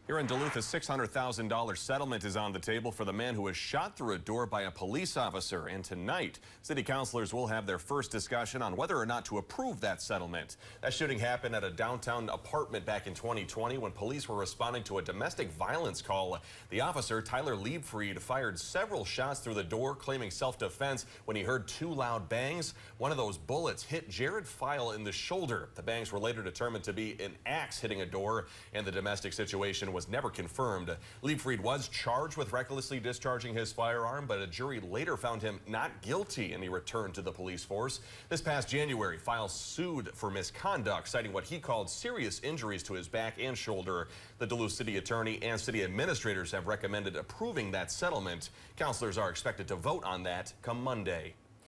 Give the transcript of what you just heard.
Here in Duluth, a $600,000 settlement is on the table for the man who was shot through a door by a police officer. And tonight, city councilors will have their first discussion on whether or not to approve that settlement. That shooting happened at a downtown apartment back in 2020 when police were responding to a domestic violence call. The officer, Tyler Liebfried, fired several shots through the door, claiming self-defense when he heard two loud bangs. One of those bullets hit Jared File in the shoulder. The bangs were later determined to be an axe hitting a door, and the domestic situation was never confirmed. Liebfried was charged with recklessly discharging his firearm, but a jury later found him not guilty and he returned to the police force. This past January, File sued for misconduct, citing what he called serious injuries to his back and shoulder. The Duluth City Attorney and city administrators have recommended approving that settlement. Councilors are expected to vote on that come Monday.